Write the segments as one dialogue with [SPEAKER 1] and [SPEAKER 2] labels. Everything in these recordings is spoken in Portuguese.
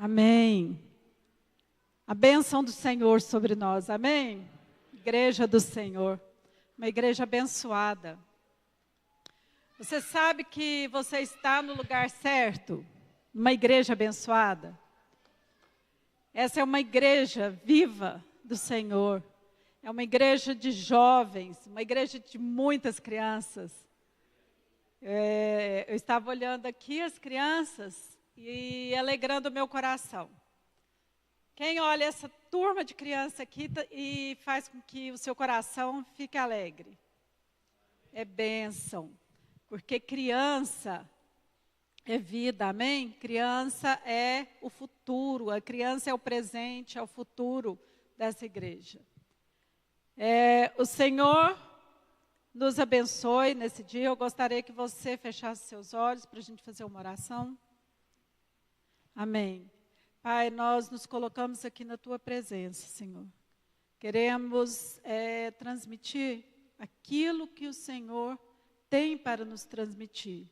[SPEAKER 1] Amém. A bênção do Senhor sobre nós, amém? Igreja do Senhor, uma igreja abençoada. Você sabe que você está no lugar certo, numa igreja abençoada? Essa é uma igreja viva do Senhor. É uma igreja de jovens, uma igreja de muitas crianças. Eu estava olhando aqui as crianças e alegrando o meu coração. Quem olha essa turma de criança aqui e faz com que o seu coração fique alegre? É bênção, porque criança é vida, amém? Criança é o futuro, a criança é o presente, é o futuro dessa igreja. O Senhor nos abençoe nesse dia. Eu gostaria que você fechasse seus olhos para a gente fazer uma oração. Amém. Pai, nós nos colocamos aqui na Tua presença, Senhor. Queremos transmitir aquilo que o Senhor tem para nos transmitir.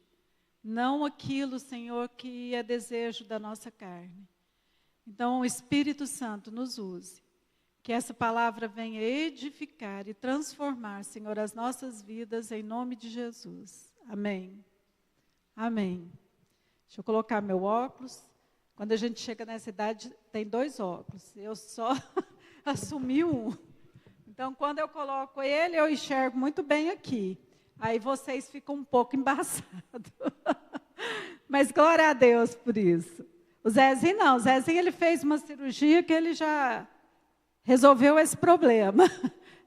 [SPEAKER 1] Não aquilo, Senhor, que é desejo da nossa carne. Então, o Espírito Santo nos use. Que essa palavra venha edificar e transformar, Senhor, as nossas vidas em nome de Jesus. Amém. Amém. Deixa eu colocar meu óculos. Quando a gente chega nessa idade, tem 2 óculos. Eu só assumi um. Então, quando eu coloco ele, eu enxergo muito bem aqui. Aí vocês ficam um pouco embaçados. Mas glória a Deus por isso. O Zezinho não. O Zezinho, ele fez uma cirurgia que ele já resolveu esse problema.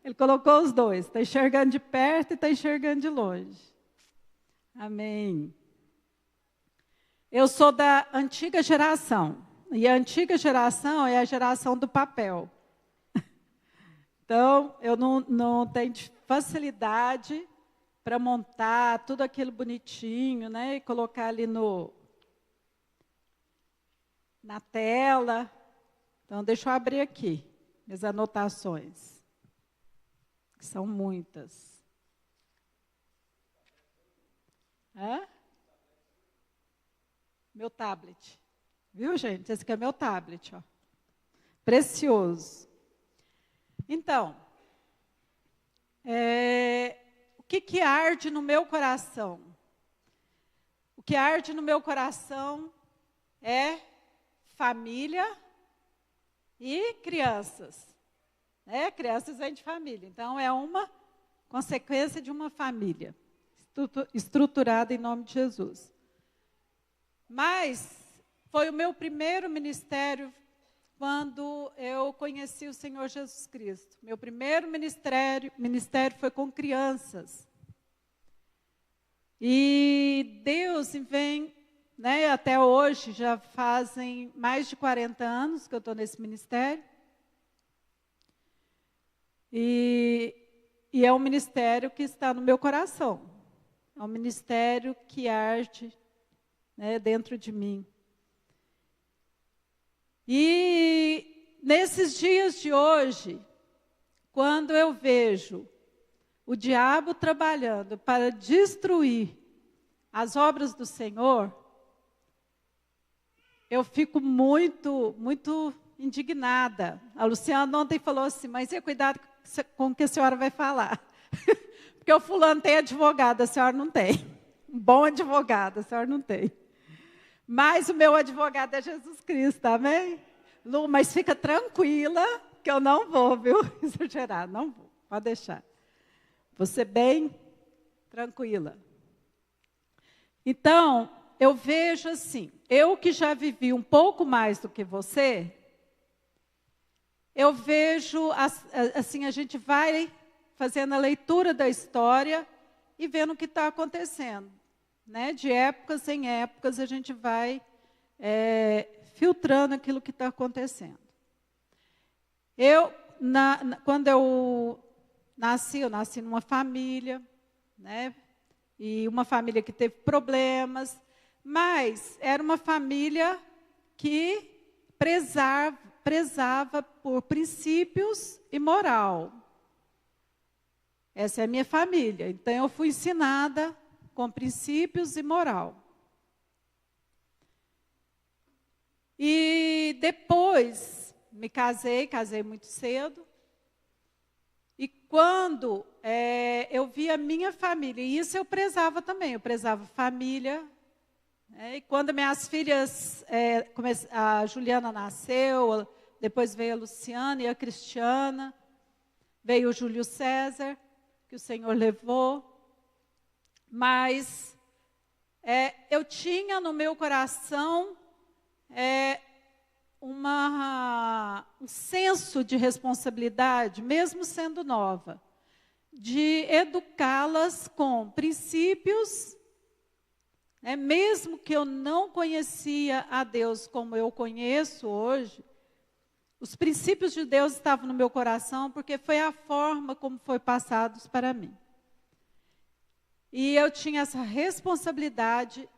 [SPEAKER 1] Ele colocou os 2. Está enxergando de perto e está enxergando de longe. Amém. Eu sou da antiga geração. E a antiga geração é a geração do papel. Então, eu não tenho facilidade para montar tudo aquilo bonitinho, né? E colocar ali na tela. Então, deixa eu abrir aqui minhas anotações. Que são muitas. Meu tablet. Viu, gente? Esse aqui é meu tablet, ó. Precioso. Então, o que arde no meu coração? O que arde no meu coração é família e crianças. Crianças vêm de família. Então, é uma consequência de uma família estruturada em nome de Jesus. Mas foi o meu primeiro ministério quando eu conheci o Senhor Jesus Cristo. Meu primeiro ministério foi com crianças. E Deus vem, né, até hoje, já fazem mais de 40 anos que eu estou nesse ministério. E é um ministério que está no meu coração. É um ministério que arde, né, dentro de mim. E nesses dias de hoje, quando eu vejo o diabo trabalhando para destruir as obras do Senhor, eu fico muito, muito indignada. A Luciana ontem falou assim, mas cuidado com o que a senhora vai falar. Porque o fulano tem advogado, a senhora não tem. Um bom advogado, a senhora não tem. Mas o meu advogado é Jesus Cristo, amém? Lu, mas fica tranquila que eu não vou, viu? Exagerar, não vou, pode deixar. Vou ser bem tranquila. Então, eu vejo assim, eu que já vivi um pouco mais do que você, eu vejo, assim, a gente vai fazendo a leitura da história e vendo o que está acontecendo. Né? De épocas em épocas, a gente vai filtrando aquilo que está acontecendo. Quando eu nasci numa família, né? E uma família que teve problemas, mas era uma família que prezava por princípios e moral. Essa é a minha família. Então, eu fui ensinada com princípios e moral. E depois me casei muito cedo. E quando eu vi a minha família, e isso eu prezava também, eu prezava família. E quando minhas filhas, a Juliana nasceu, depois veio a Luciana e a Cristiana, veio o Júlio César, que o Senhor levou. Mas eu tinha no meu coração um senso de responsabilidade, mesmo sendo nova, de educá-las com princípios, mesmo que eu não conhecia a Deus como eu conheço hoje, os princípios de Deus estavam no meu coração, porque foi a forma como foi passados para mim. E eu tinha essa responsabilidade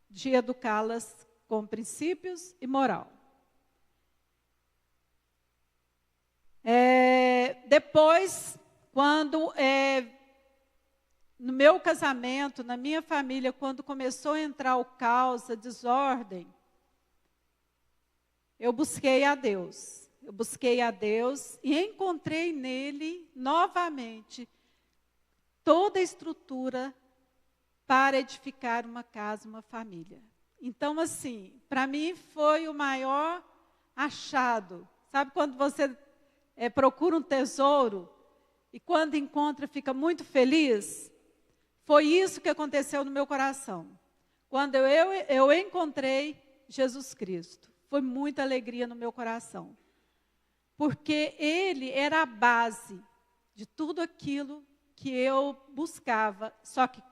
[SPEAKER 1] de educá-las com princípios e moral. Depois, quando no meu casamento, na minha família, quando começou a entrar o caos, a desordem, eu busquei a Deus. Eu busquei a Deus e encontrei nele, novamente, toda a estrutura para edificar uma casa, uma família. Então, assim, para mim foi o maior achado. Sabe quando você procura um tesouro e quando encontra fica muito feliz? Foi isso que aconteceu no meu coração. Quando eu encontrei Jesus Cristo, foi muita alegria no meu coração. Porque Ele era a base de tudo aquilo que eu buscava, só que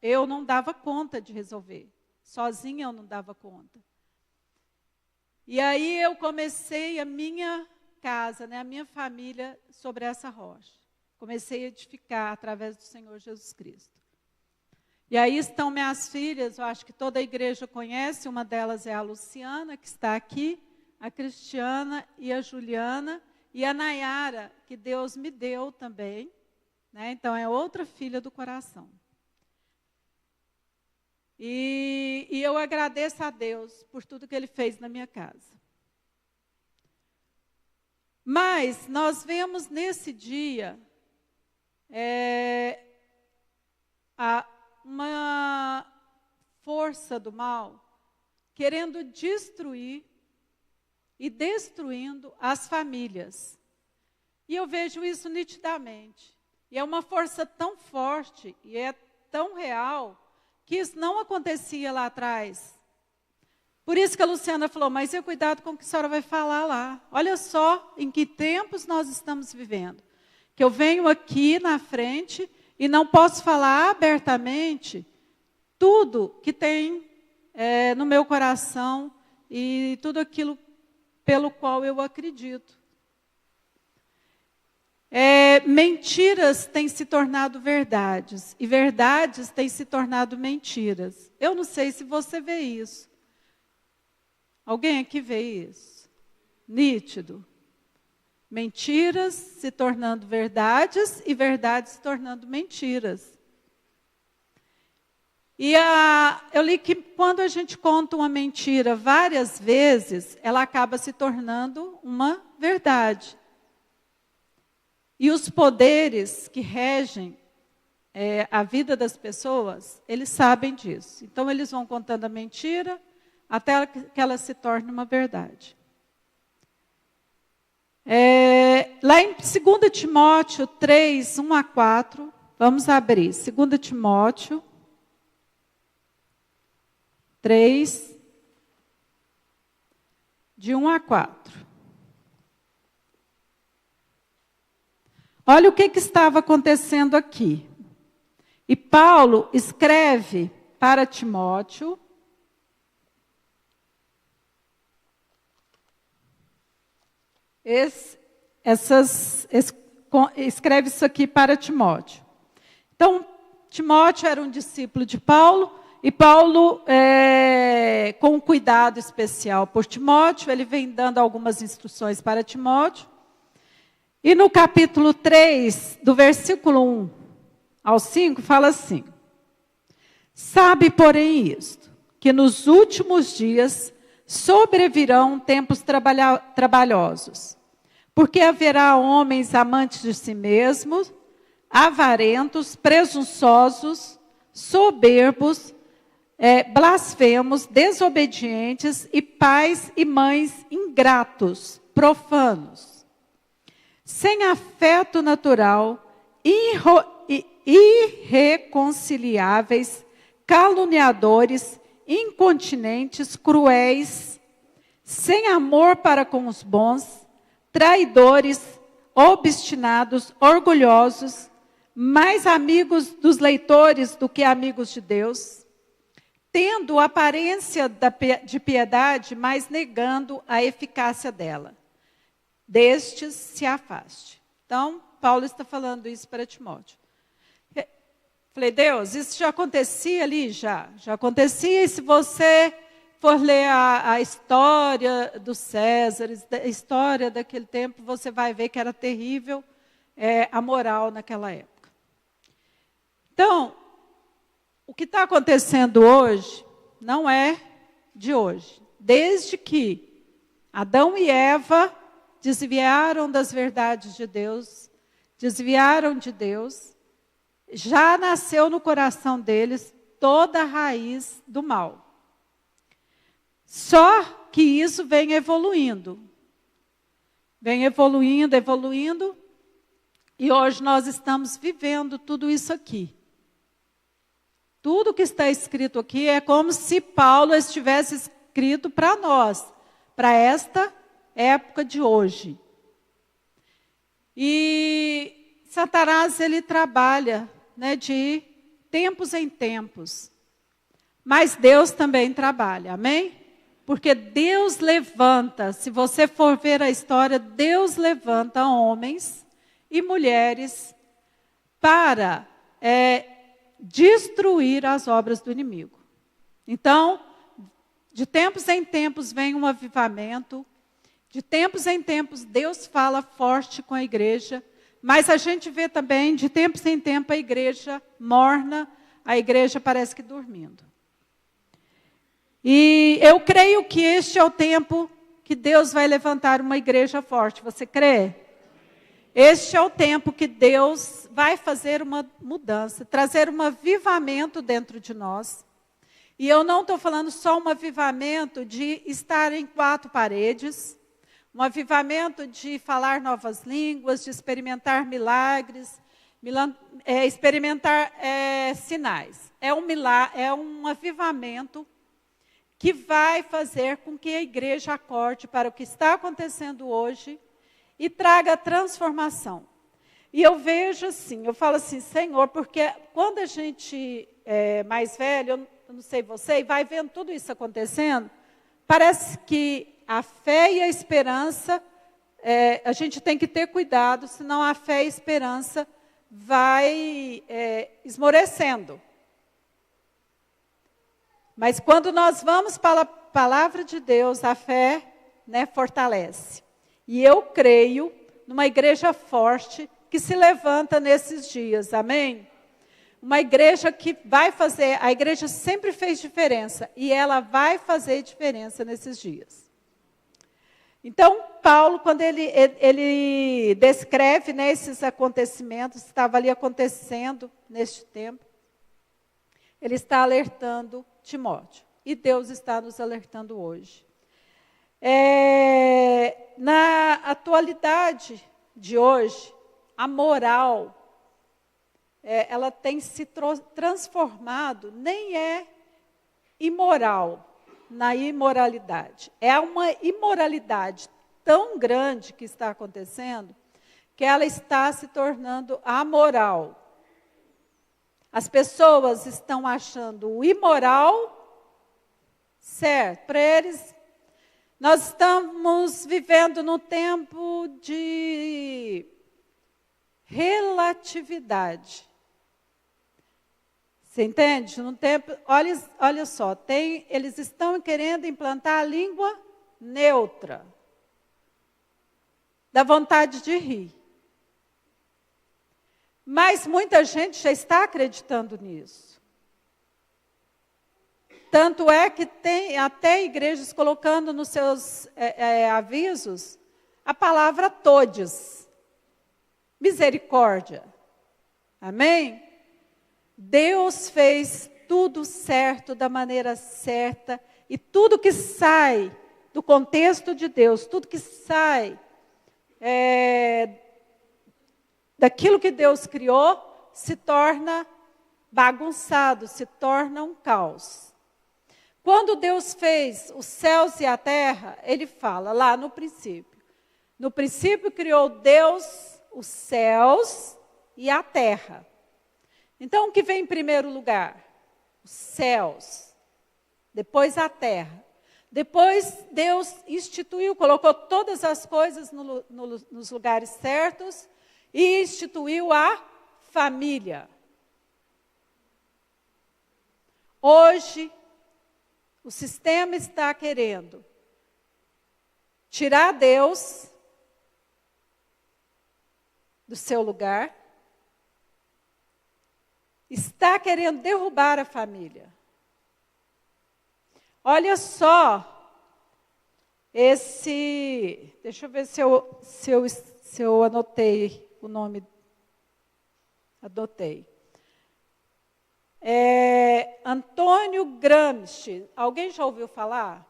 [SPEAKER 1] eu não dava conta de resolver. Sozinha eu não dava conta. E aí eu comecei a minha casa, a minha família sobre essa rocha. Comecei a edificar através do Senhor Jesus Cristo. E aí estão minhas filhas, eu acho que toda a igreja conhece, uma delas é a Luciana, que está aqui, a Cristiana e a Juliana, e a Nayara, que Deus me deu também, então é outra filha do coração. E eu agradeço a Deus por tudo que Ele fez na minha casa. Mas nós vemos nesse dia uma força do mal querendo destruir e destruindo as famílias. E eu vejo isso nitidamente. E é uma força tão forte e é tão real que isso não acontecia lá atrás. Por isso que a Luciana falou, mas cuidado com o que a senhora vai falar lá. Olha só em que tempos nós estamos vivendo. Que eu venho aqui na frente e não posso falar abertamente tudo que tem no meu coração e tudo aquilo pelo qual eu acredito. Mentiras têm se tornado verdades e verdades têm se tornado mentiras. Eu não sei se você vê isso. Alguém aqui vê isso? Nítido. Mentiras se tornando verdades e verdades se tornando mentiras. E eu li que quando a gente conta uma mentira várias vezes, ela acaba se tornando uma verdade. E os poderes que regem a vida das pessoas, eles sabem disso. Então, eles vão contando a mentira até que ela se torne uma verdade. Lá em 2 Timóteo 3, 1 a 4, vamos abrir. 2 Timóteo 3, de 1 a 4. Olha o que estava acontecendo aqui. E Paulo escreve para Timóteo, escreve isso aqui para Timóteo. Então, Timóteo era um discípulo de Paulo, e Paulo, com um cuidado especial por Timóteo, ele vem dando algumas instruções para Timóteo. E no capítulo 3, do versículo 1 ao 5, fala assim: sabe, porém, isto, que nos últimos dias sobrevirão tempos trabalhosos, porque haverá homens amantes de si mesmos, avarentos, presunçosos, soberbos, blasfemos, desobedientes e pais e mães ingratos, profanos, sem afeto natural, irreconciliáveis, caluniadores, incontinentes, cruéis, sem amor para com os bons, traidores, obstinados, orgulhosos, mais amigos dos leitores do que amigos de Deus, tendo aparência de piedade, mas negando a eficácia dela. Destes se afaste. Então, Paulo está falando isso para Timóteo. Falei, Deus, isso já acontecia ali? Já acontecia, e se você for ler a história dos Césares, a história daquele tempo, você vai ver que era terrível a moral naquela época. Então, o que está acontecendo hoje não é de hoje. Desde que Adão e Eva desviaram das verdades de Deus, desviaram de Deus, já nasceu no coração deles toda a raiz do mal. Só que isso vem evoluindo. Vem evoluindo, e hoje nós estamos vivendo tudo isso aqui. Tudo que está escrito aqui é como se Paulo estivesse escrito para nós, para esta época de hoje. E Satanás, ele trabalha, de tempos em tempos. Mas Deus também trabalha, amém? Porque Deus levanta, se você for ver a história, Deus levanta homens e mulheres para destruir as obras do inimigo. Então, de tempos em tempos vem um avivamento, de tempos em tempos Deus fala forte com a igreja, mas a gente vê também, de tempos em tempos, a igreja morna, a igreja parece que dormindo. E eu creio que este é o tempo que Deus vai levantar uma igreja forte. Você crê? Este é o tempo que Deus vai fazer uma mudança, trazer um avivamento dentro de nós. E eu não estou falando só um avivamento de estar em quatro paredes, um avivamento de falar novas línguas, de experimentar milagres, experimentar sinais. É um avivamento que vai fazer com que a igreja acorde para o que está acontecendo hoje e traga transformação. E eu vejo assim, eu falo assim, Senhor, porque quando a gente é mais velho, eu não sei você, e vai vendo tudo isso acontecendo, parece que a fé e a esperança, a gente tem que ter cuidado, senão a fé e a esperança vai esmorecendo. Mas quando nós vamos para a palavra de Deus, a fé fortalece. E eu creio numa igreja forte que se levanta nesses dias, amém? Uma igreja que vai fazer, a igreja sempre fez diferença, e ela vai fazer diferença nesses dias. Então, Paulo, quando ele descreve esses acontecimentos, estava ali acontecendo neste tempo, ele está alertando Timóteo. E Deus está nos alertando hoje. Na atualidade de hoje, a moral, ela tem se transformado, nem é imoral, na imoralidade. É uma imoralidade tão grande que está acontecendo, que ela está se tornando amoral. As pessoas estão achando o imoral certo. Para eles, nós estamos vivendo num tempo de relatividade. Você entende? Num tempo, olha só, eles estão querendo implantar a língua neutra, da vontade de rir. Mas muita gente já está acreditando nisso. Tanto é que tem até igrejas colocando nos seus avisos a palavra todes. Misericórdia. Amém? Deus fez tudo certo, da maneira certa. E tudo que sai do contexto de Deus, tudo que sai daquilo que Deus criou, se torna bagunçado, se torna um caos. Quando Deus fez os céus e a terra, Ele fala lá no princípio. No princípio criou Deus os céus e a terra. Então, o que vem em primeiro lugar? Os céus. Depois a terra. Depois Deus instituiu, colocou todas as coisas nos lugares certos e instituiu a família. Hoje, o sistema está querendo tirar Deus do seu lugar, está querendo derrubar a família. Olha só, deixa eu ver se eu anotei o nome. Anotei. Antônio Gramsci. Alguém já ouviu falar?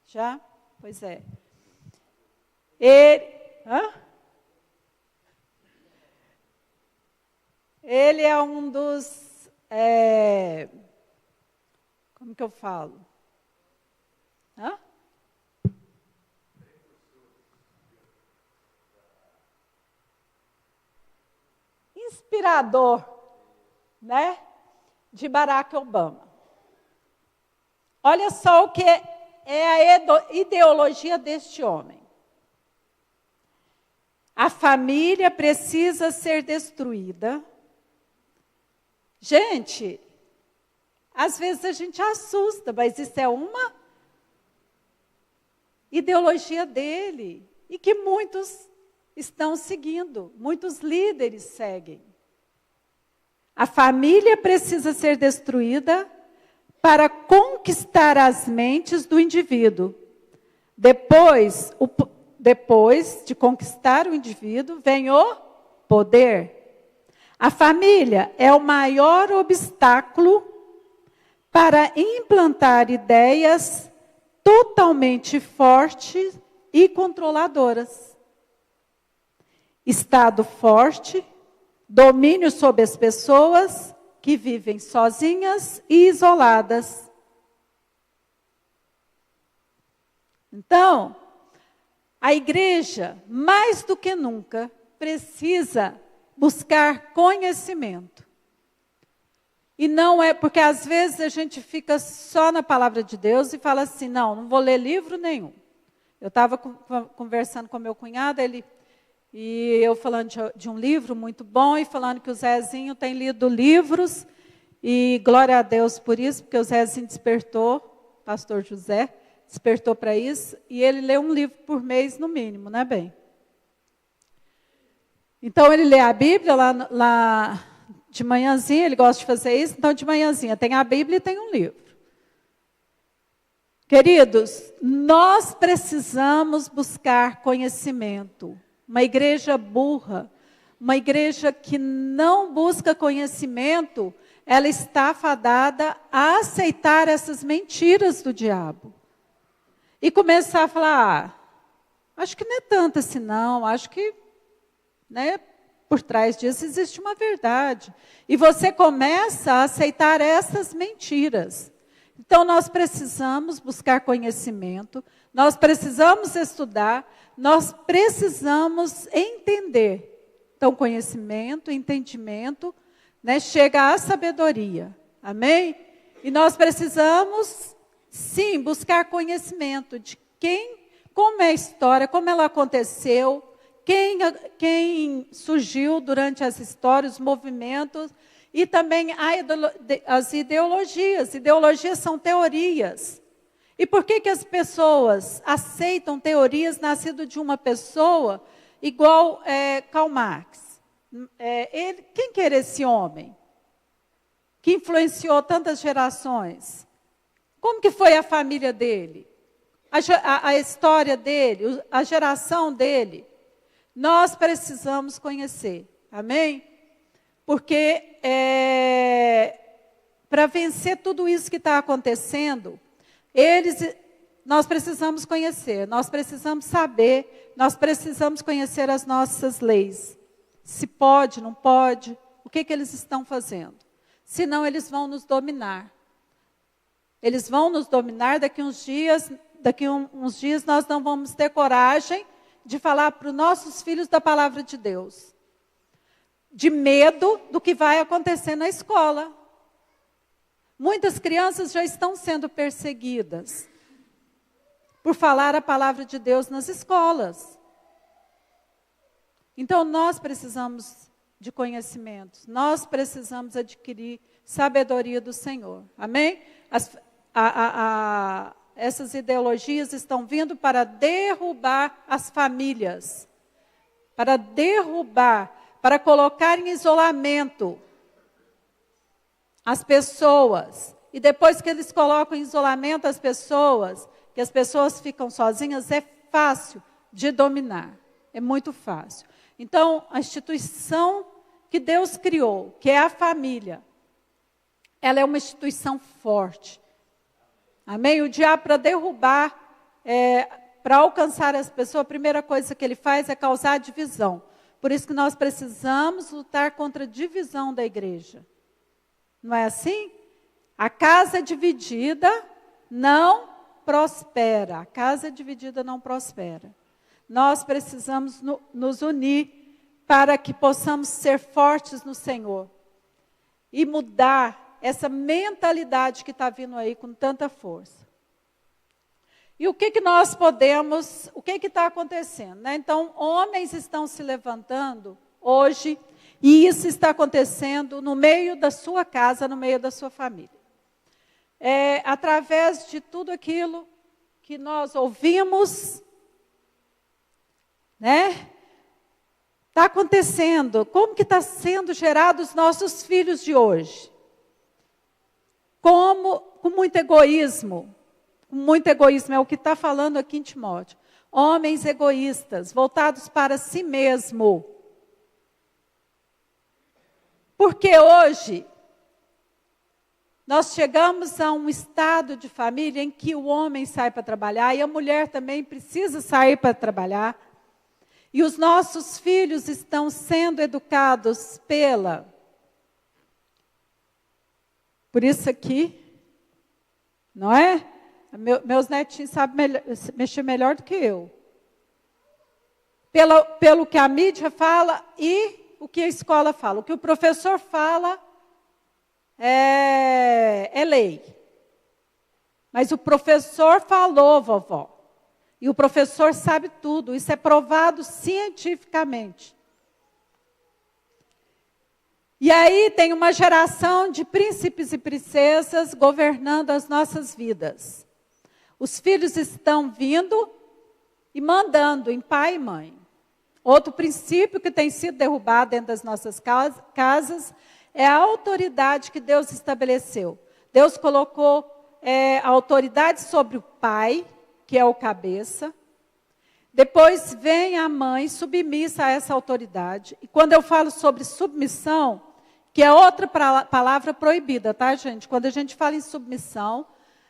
[SPEAKER 1] Já? Pois é. Ele é um dos... como que eu falo? Inspirador, né? De Barack Obama. Olha só o que é a ideologia deste homem. A família precisa ser destruída. Gente, às vezes a gente assusta, mas isso é uma ideologia dele. E que muitos estão seguindo, muitos líderes seguem. A família precisa ser destruída para conquistar as mentes do indivíduo. Depois de conquistar o indivíduo, vem o poder. A família é o maior obstáculo para implantar ideias totalmente fortes e controladoras. Estado forte, domínio sobre as pessoas que vivem sozinhas e isoladas. Então, a igreja, mais do que nunca, precisa buscar conhecimento. E não é, porque às vezes a gente fica só na palavra de Deus e fala assim, não vou ler livro nenhum. Eu estava conversando com meu cunhado, e eu falando de um livro muito bom, e falando que o Zezinho tem lido livros, e glória a Deus por isso, porque o Zezinho despertou, pastor José, despertou para isso, e ele lê um livro por mês no mínimo, né, bem? Então ele lê a Bíblia lá de manhãzinha, ele gosta de fazer isso, então de manhãzinha tem a Bíblia e tem um livro. Queridos, nós precisamos buscar conhecimento. Uma igreja burra, uma igreja que não busca conhecimento, ela está fadada a aceitar essas mentiras do diabo. E começar a falar, acho que não é tanto assim não, acho que, né, por trás disso existe uma verdade. E você começa a aceitar essas mentiras. Então nós precisamos buscar conhecimento, nós precisamos estudar, nós precisamos entender. Então, conhecimento, entendimento, né, chega à sabedoria. Amém? E nós precisamos, sim, buscar conhecimento de como é a história, como ela aconteceu, quem surgiu durante as histórias, os movimentos, e também as ideologias. Ideologias são teorias. E por que as pessoas aceitam teorias nascidas de uma pessoa igual Karl Marx? Quem que era esse homem? Que influenciou tantas gerações? Como que foi a família dele? A história dele, a geração dele. Nós precisamos conhecer, amém? Porque para vencer tudo isso que está acontecendo, nós precisamos conhecer, nós precisamos saber, nós precisamos conhecer as nossas leis. Se pode, não pode, o que eles estão fazendo. Senão eles vão nos dominar. Eles vão nos dominar daqui uns dias nós não vamos ter coragem de falar para os nossos filhos da palavra de Deus. De medo do que vai acontecer na escola. Muitas crianças já estão sendo perseguidas por falar a palavra de Deus nas escolas. Então nós precisamos de conhecimentos, nós precisamos adquirir sabedoria do Senhor. Amém? Essas ideologias estão vindo para derrubar as famílias, para derrubar, para colocar em isolamento as pessoas. E depois que eles colocam em isolamento as pessoas, que as pessoas ficam sozinhas, é fácil de dominar, é muito fácil. Então, a instituição que Deus criou, que é a família, ela é uma instituição forte. Amém? O diabo, para derrubar, para alcançar as pessoas, a primeira coisa que ele faz é causar divisão. Por isso que nós precisamos lutar contra a divisão da igreja. Não é assim? A casa dividida não prospera. A casa dividida não prospera. Nós precisamos nos unir para que possamos ser fortes no Senhor. E mudar essa mentalidade que está vindo aí com tanta força. E o que nós podemos, o que está acontecendo? Né? Então, homens estão se levantando hoje, e isso está acontecendo no meio da sua casa, no meio da sua família. Através de tudo aquilo que nós ouvimos, né? Está acontecendo. Como que está sendo gerados os nossos filhos de hoje? Com muito egoísmo. Com muito egoísmo, é o que está falando aqui em Timóteo. Homens egoístas, voltados para si mesmo. Porque hoje, nós chegamos a um estado de família em que o homem sai para trabalhar e a mulher também precisa sair para trabalhar. E os nossos filhos estão sendo educados por isso aqui, não é? Meus netinhos sabem mexer melhor do que eu. Pelo que a mídia fala e o que a escola fala. O que o professor fala é lei. Mas o professor falou, vovó. E o professor sabe tudo. Isso é provado cientificamente. E aí tem uma geração de príncipes e princesas governando as nossas vidas. Os filhos estão vindo e mandando em pai e mãe. Outro princípio que tem sido derrubado dentro das nossas casas é a autoridade que Deus estabeleceu. Deus colocou a autoridade sobre o pai, que é o cabeça. Depois vem a mãe submissa a essa autoridade. E quando eu falo sobre submissão, que é outra palavra proibida, tá, gente? Quando a gente fala em submissão,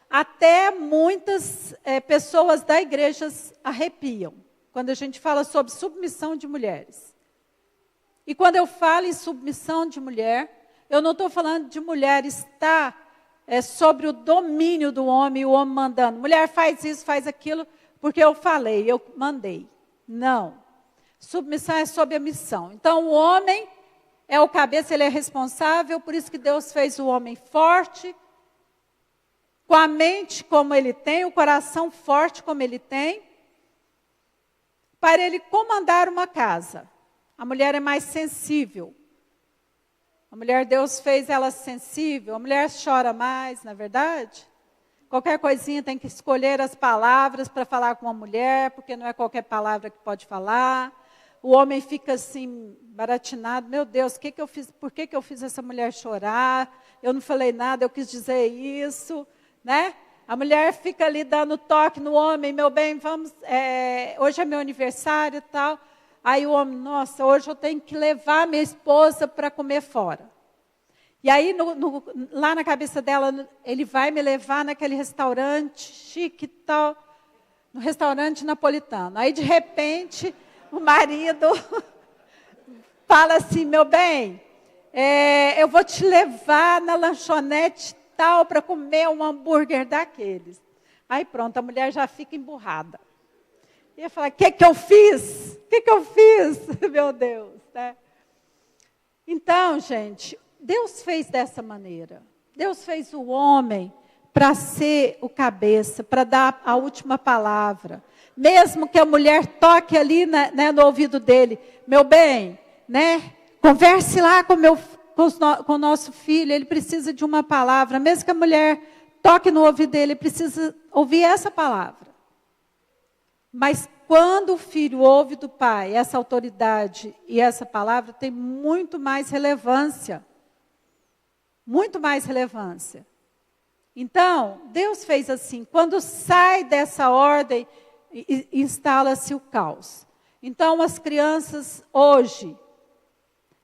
[SPEAKER 1] até muitas pessoas da igreja arrepiam. Quando a gente fala sobre submissão de mulheres. E quando eu falo em submissão de mulher, eu não estou falando de mulher estar sobre o domínio do homem, o homem mandando. Mulher faz isso, faz aquilo, porque eu falei, eu mandei. Não. Submissão é sob a missão. Então, o homem é o cabeça, ele é responsável, por isso que Deus fez o homem forte, com a mente como ele tem, o coração forte como ele tem, para ele comandar uma casa. A mulher é mais sensível. A mulher, Deus fez ela sensível. A mulher chora mais, não é verdade? Qualquer coisinha tem que escolher as palavras para falar com a mulher, porque não é qualquer palavra que pode falar. O homem fica assim, baratinado. Meu Deus, que eu fiz? Por que eu fiz essa mulher chorar? Eu não falei nada, eu quis dizer isso, né? A mulher fica ali dando toque no homem, meu bem, vamos, hoje é meu aniversário e tal. Aí o homem, nossa, hoje eu tenho que levar minha esposa para comer fora. E aí, lá na cabeça dela, ele vai me levar naquele restaurante chique e tal, no restaurante napolitano. Aí, de repente, o marido fala assim, meu bem, eu vou te levar na lanchonete tal para comer um hambúrguer daqueles. Aí pronto, a mulher já fica emburrada. E eu falo, o que eu fiz? O que eu fiz? Meu Deus, né? Então, gente, Deus fez dessa maneira. Deus fez o homem para ser o cabeça, para dar a última palavra. Mesmo que a mulher toque ali no ouvido dele, meu bem, né? Converse lá com o nosso filho, ele precisa de uma palavra. Mesmo que a mulher toque no ouvido dele, ele precisa ouvir essa palavra. Mas quando o filho ouve do pai essa autoridade e essa palavra, tem muito mais relevância. Muito mais relevância. Então, Deus fez assim. Quando sai dessa ordem, instala-se o caos. Então, as crianças hoje,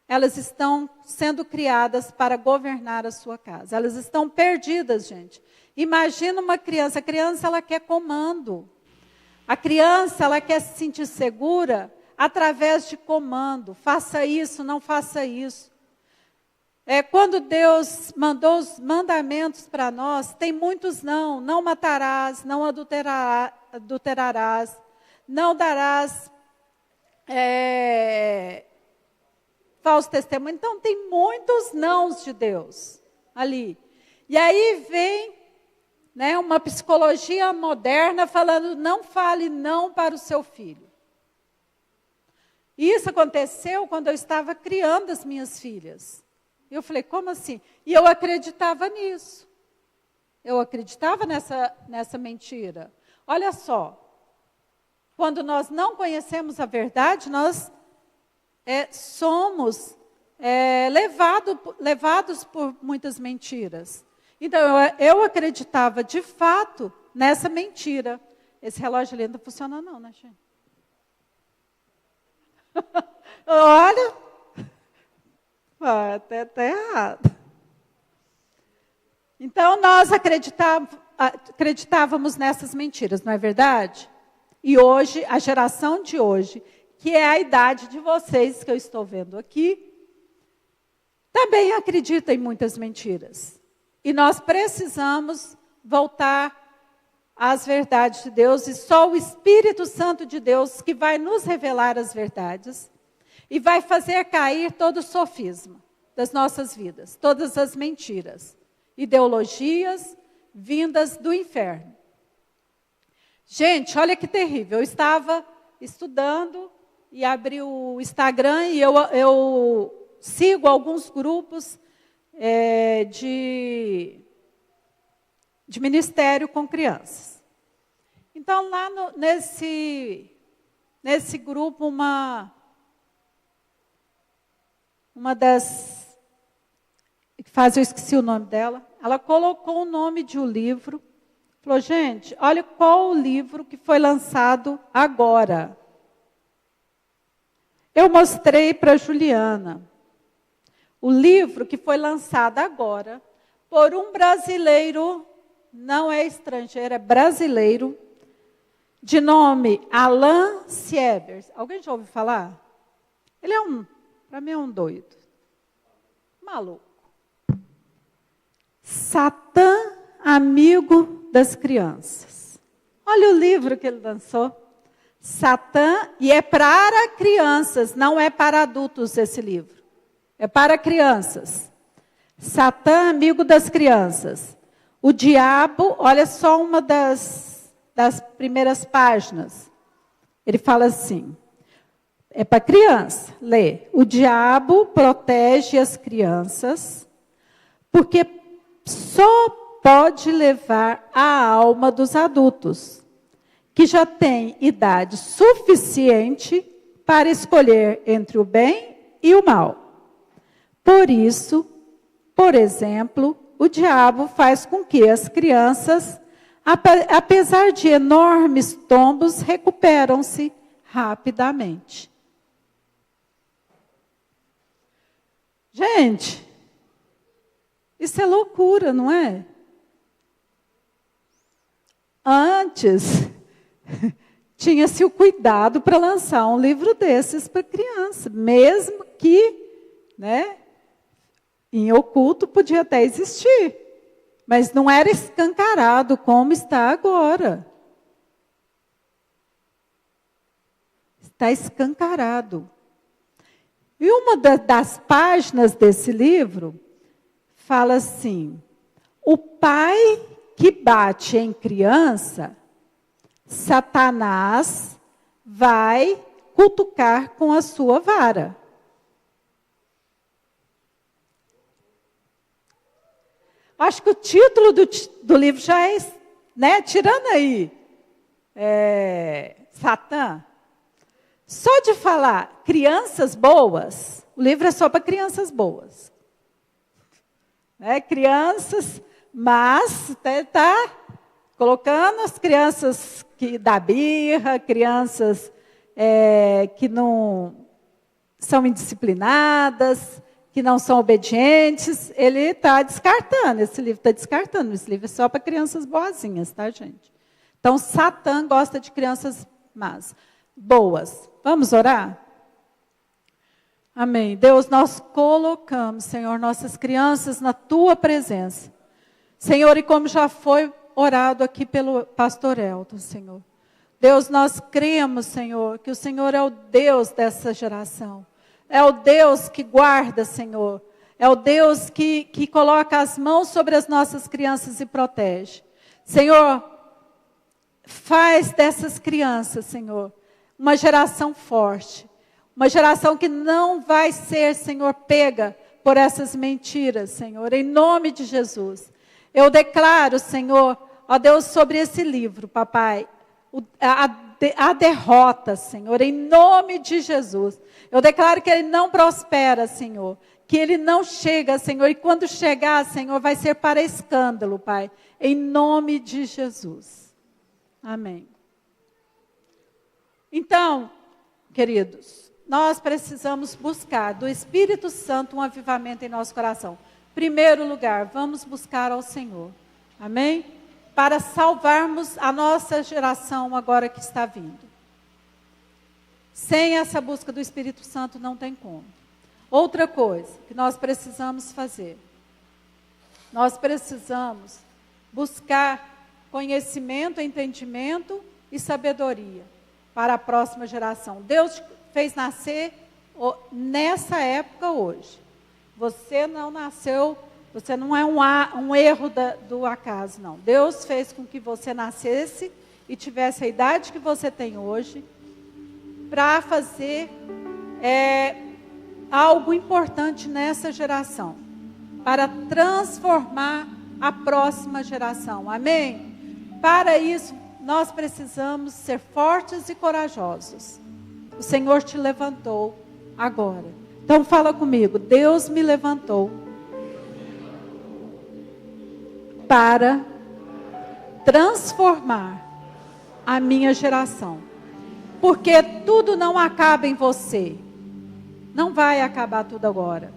[SPEAKER 1] elas estão sendo criadas para governar a sua casa. Elas estão perdidas, gente. Imagina uma criança. A criança, ela quer comando. A criança, ela quer se sentir segura através de comando. Faça isso, não faça isso. Quando Deus mandou os mandamentos para nós, tem muitos não. Não matarás, não adulterarás, não darás falso testemunho. Então, tem muitos nãos de Deus ali. E aí vem, né, uma psicologia moderna falando, não fale não para o seu filho. Isso aconteceu quando eu estava criando as minhas filhas. E eu falei, como assim? E eu acreditava nisso. Eu acreditava nessa mentira. Olha só, quando nós não conhecemos a verdade, nós somos levados por muitas mentiras. Então, eu acreditava, de fato, nessa mentira. Esse relógio ali não está funcionando não, né, gente? Olha, até está errado. Então, nós acreditávamos nessas mentiras, não é verdade? E hoje, a geração de hoje, que é a idade de vocês, que eu estou vendo aqui, também acredita em muitas mentiras. E nós precisamos voltar às verdades de Deus, e só o Espírito Santo de Deus que vai nos revelar as verdades e vai fazer cair todo o sofisma das nossas vidas, todas as mentiras, ideologias vindas do inferno. Gente, olha que terrível. Eu estava estudando e abri o Instagram e eu sigo alguns grupos de ministério com crianças. Então, lá nesse grupo, uma das que faz, eu esqueci o nome dela, ela colocou o nome de um livro, falou, gente, olha qual o livro que foi lançado agora. Eu mostrei para a Juliana o livro que foi lançado agora por um brasileiro, não é estrangeiro, é brasileiro, de nome Alan Siebers. Alguém já ouviu falar? Ele para mim é um doido. Maluco. Satã, amigo das crianças. Olha o livro que ele lançou. Satã, e é para crianças, não é para adultos esse livro. É para crianças. Satã, amigo das crianças. O diabo, olha só uma das primeiras páginas. Ele fala assim, é para criança, lê. O diabo protege as crianças, porque só pode levar a alma dos adultos, que já têm idade suficiente para escolher entre o bem e o mal. Por isso, por exemplo, o diabo faz com que as crianças apesar de enormes tombos, recuperam-se rapidamente. Gente, isso é loucura, não é? Antes, tinha-se o cuidado para lançar um livro desses para criança, mesmo que, em oculto podia até existir, mas não era escancarado como está agora. Está escancarado. E uma das páginas desse livro fala assim: o pai que bate em criança, Satanás vai cutucar com a sua vara. Acho que o título do livro já é, tirando aí, Satã. Só de falar crianças boas, o livro é só para crianças boas. Crianças, mas está colocando as crianças que dá birra, crianças que não são indisciplinadas, que não são obedientes, ele está descartando, esse livro está descartando. Esse livro é só para crianças boazinhas, tá, gente? Então, Satã gosta de crianças más, boas. Vamos orar? Amém. Deus, nós colocamos, Senhor, nossas crianças na Tua presença. Senhor, e como já foi orado aqui pelo pastor Elton, Senhor. Deus, nós cremos, Senhor, que o Senhor é o Deus dessa geração. É o Deus que guarda, Senhor. É o Deus que coloca as mãos sobre as nossas crianças e protege. Senhor, faz dessas crianças, Senhor, uma geração forte. Uma geração que não vai ser, Senhor, pega por essas mentiras, Senhor. Em nome de Jesus. Eu declaro, Senhor, ó Deus, sobre esse livro, papai, a derrota, Senhor, em nome de Jesus. Eu declaro que ele não prospera, Senhor, que ele não chega, Senhor, e quando chegar, Senhor, vai ser para escândalo, Pai, em nome de Jesus. Amém. Então, queridos, nós precisamos buscar do Espírito Santo um avivamento em nosso coração. Primeiro lugar, vamos buscar ao Senhor. Amém? Para salvarmos a nossa geração agora que está vindo. Sem essa busca do Espírito Santo não tem como. Outra coisa que nós precisamos fazer. Nós precisamos buscar conhecimento, entendimento e sabedoria para a próxima geração. Deus fez nascer nessa época hoje. Você não nasceu, você não é um erro do acaso, não. Deus fez com que você nascesse e tivesse a idade que você tem hoje para fazer algo importante nessa geração, para transformar a próxima geração. Amém? Para isso, nós precisamos ser fortes e corajosos. O Senhor te levantou agora. Então fala comigo, Deus me levantou para transformar a minha geração. Porque tudo não acaba em você. Não vai acabar tudo agora.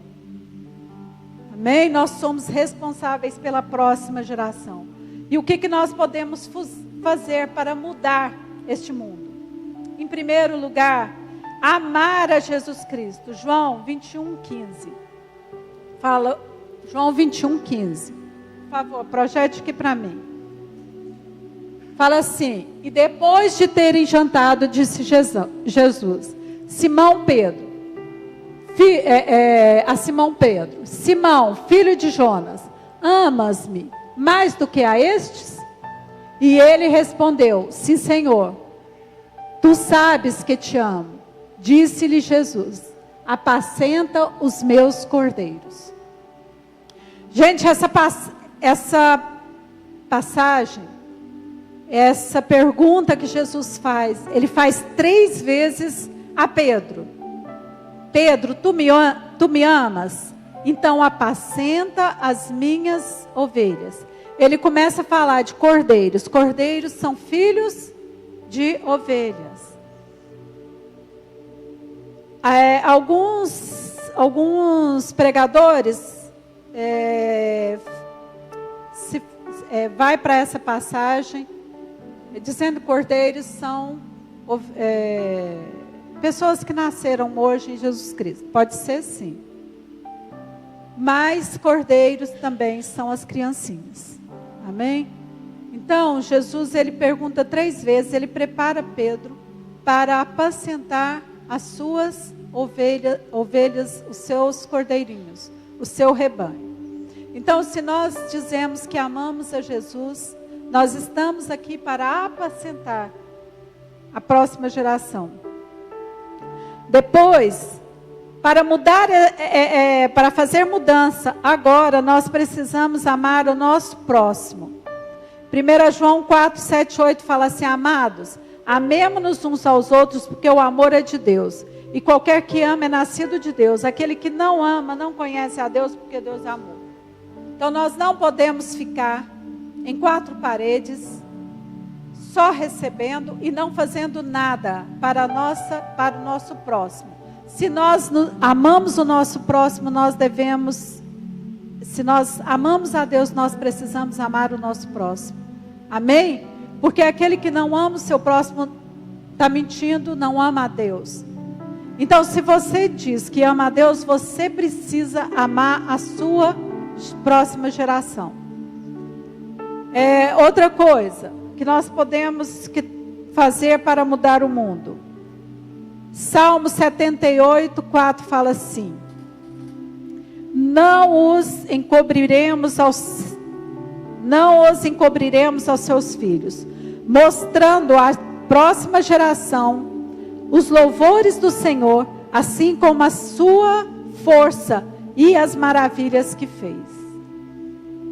[SPEAKER 1] Amém? Nós somos responsáveis pela próxima geração. E o que nós podemos fazer para mudar este mundo? Em primeiro lugar, amar a Jesus Cristo. João 21:15. Fala, João 21:15. Por favor, projete aqui para mim. Fala assim: e depois de terem jantado, disse Jesus, Simão Pedro, Simão, filho de Jonas, amas-me mais do que a estes? E ele respondeu, sim, Senhor, tu sabes que te amo. Disse-lhe Jesus, apacenta os meus cordeiros. Gente, essa passagem, essa pergunta que Jesus faz, ele faz 3 vezes a Pedro. Pedro, tu me amas? Então apacenta as minhas ovelhas. Ele começa a falar de cordeiros. Cordeiros são filhos de ovelhas. Alguns pregadores vai para essa passagem dizendo que cordeiros são pessoas que nasceram hoje em Jesus Cristo. Pode ser sim. Mas cordeiros também são as criancinhas. Amém? Então, Jesus, ele pergunta 3 vezes, ele prepara Pedro para apacentar as suas ovelhas, os seus cordeirinhos, o seu rebanho. Então, se nós dizemos que amamos a Jesus, nós estamos aqui para apacentar a próxima geração. Depois, para mudar, para fazer mudança, agora nós precisamos amar o nosso próximo. 1 João 4, 7, 8 fala assim: amados, amemo-nos uns aos outros, porque o amor é de Deus. E qualquer que ama é nascido de Deus. Aquele que não ama não conhece a Deus, porque Deus é amor. Então nós não podemos ficar em 4 paredes, só recebendo e não fazendo nada para o nosso próximo. Se nós amamos o nosso próximo, se nós amamos a Deus, nós precisamos amar o nosso próximo. Amém? Porque aquele que não ama o seu próximo está mentindo, não ama a Deus. Então, se você diz que ama a Deus, você precisa amar a sua próxima geração. Outra coisa que nós podemos fazer para mudar o mundo. Salmo 78, 4 fala assim: não os encobriremos aos seus filhos, mostrando à próxima geração os louvores do Senhor, assim como a sua força e as maravilhas que fez.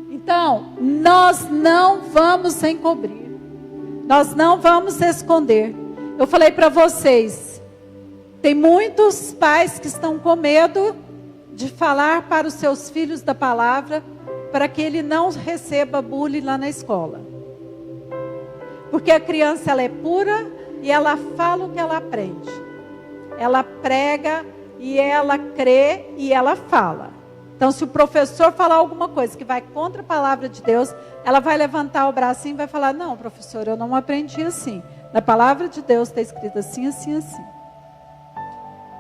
[SPEAKER 1] Então, nós não vamos encobrir, nós não vamos esconder. Eu falei para vocês, tem muitos pais que estão com medo de falar para os seus filhos da palavra, para que ele não receba bullying lá na escola. Porque a criança, ela é pura e ela fala o que ela aprende. Ela prega e ela crê e ela fala. Então, se o professor falar alguma coisa que vai contra a palavra de Deus, ela vai levantar o bracinho e vai falar: não, professor, eu não aprendi assim. Na palavra de Deus está escrito assim, assim, assim.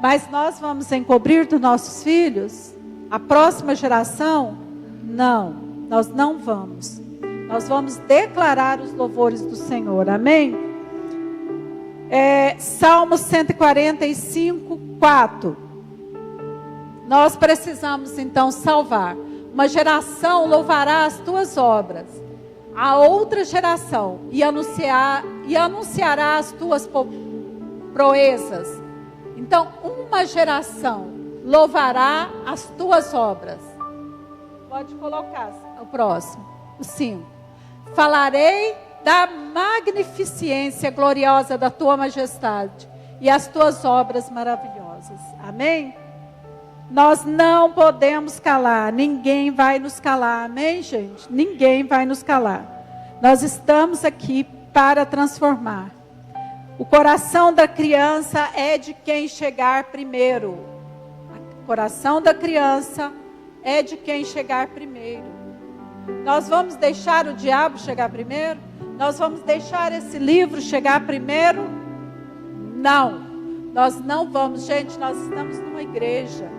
[SPEAKER 1] Mas nós vamos encobrir dos nossos filhos a próxima geração? Não, nós não vamos. Nós vamos declarar os louvores do Senhor, amém? Salmo 145, 4. Nós precisamos então salvar. Uma geração louvará as tuas obras, a outra geração e anunciará as tuas proezas. Então, uma geração louvará as tuas obras. Pode colocar o próximo, o 5. Falarei da magnificência gloriosa da tua majestade e as tuas obras maravilhosas. Amém? Nós não podemos calar, ninguém vai nos calar, amém, gente? Ninguém vai nos calar. Nós estamos aqui para transformar. O coração da criança é de quem chegar primeiro. O coração da criança é de quem chegar primeiro. Nós vamos deixar o diabo chegar primeiro? Nós vamos deixar esse livro chegar primeiro? Não, nós não vamos. Gente, nós estamos numa igreja.